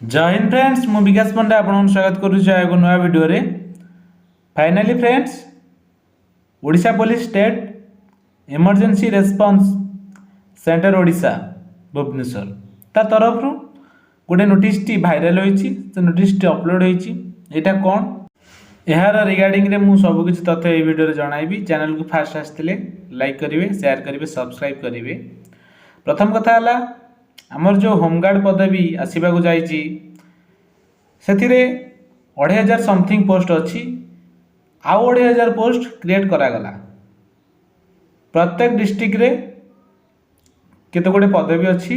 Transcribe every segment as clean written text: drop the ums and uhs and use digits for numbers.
जय हिंद फ्रेंड्स मु विकास पंडा आपन स्वागत करुच्छे एक नया वीडियो रे। Finally friends Odisha police state emergency response centre Odisha Bhubaneswar ता तरफ गोटे नोटिस टी भाइराल होईची। से नोटिस टी अपलोड होईची। एटा कोन यार रिगार्डिंग रे मु सब किछि तथ्य ए वीडियो रे जणाइबी। चैनल को फास्ट आस्तिले लाइक करिवे, शेयर करिवे, सब्सक्राइब करिवे। प्रथम कथा हला आमर जो होमगार्ड पदवी आसवा को जाइए से 2,500 समथिंग पोस्ट अच्छी आउ 2,500 पोस्ट क्रिएट करागला। प्रत्येक डिस्ट्रिक्ट रे केते गोटे पदवी अच्छी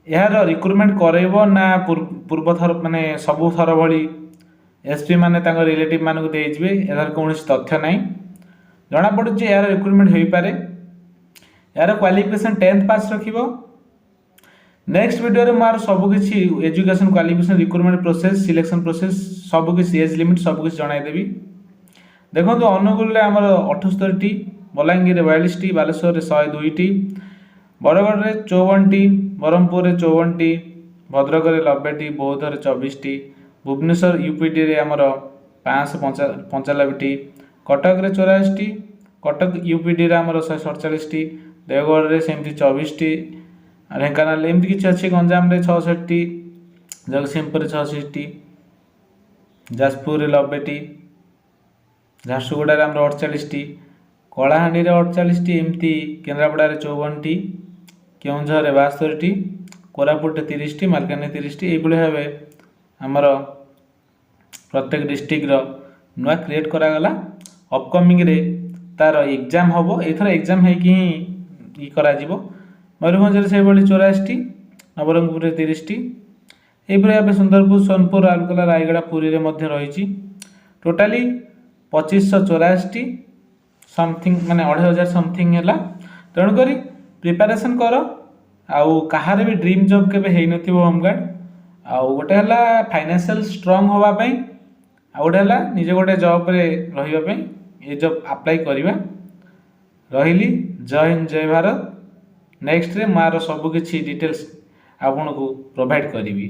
यार रिक्रुटमेंट करब ना पूर्व थर माने सबु थर भली एसपी माने तांको रिलेटिव मानक देइजबे। यार कौन तथ्य नहीं जना पड़ू यार रिक्रुटमेंट हो पारे। यार क्वालिफिकेशन 10th पास रखिबो। नेक्स्ट वीडियो रे मार सबकिछि education qualification recruitment process selection process सबकिछि एज लिमिट सबकिछि जणाई देबी। देखो तो अनुगुल रे हमर 78 टी, बलांगीर रे 42 टी, बालेश्वर रे 102 टी, बरगढ़ रे 54 टी, बरहमपुर रे 54 टी, भद्रक रे 90 टी, बौद्ध रे 24 टी, भुवनेश्वर यूपीडी रे हमर 595 टी, कटक रे 84 टी, कटक यूपीडी रे हमर 147 टी, देवगढ़ रे सेमती 24 टी, ढेंकानाल एमती किसी अच्छी, गंजाम रे 66 टी, जगतसिंहपुर रे 66 टी, जाजपुर रे 90 टी, झारसुगुड़ा रे हमर 48 टी, कलाहांडी रे 48 टी, एमती केन्द्रापड़ा रे 54 टी, केउंझर रे 72 टी, कोरापुट रे 30 टी, मालकानगिरी 30 टी। एभली भाबे हमर प्रत्येक डिस्ट्रिक्ट रो नुआ क्रिएट करागला। अपकमिंग रे तार एग्जाम हबो। एथर एग्जाम है कि ई करा जिवो। मयूरभंज से 84 टी, नवरंगपुर 30 टी, ये सुंदरपुर, सोनपुर, राउरकेला, रायगढ़, पुरी रे मध्य रही। टोटाली 2584 टी समथिंग माने 2,500 समथिंग है। तेणुक प्रिपेरेसन कर आउ कहार भी ड्रीम जॉब केबे हेई नथिबो होमगार्ड। आउ गोटे हला फाइनेंशियल स्ट्रांग होबा पई, आउ गोटे हला निजे गोटे जॉब रे रहिबा पई ए जॉब अप्लाई करिबा। रहिली। जय हिंद, जय भारत। नेक्स्ट रे मार सब किछि डिटेल्स आपन को प्रोवाइड करिवि।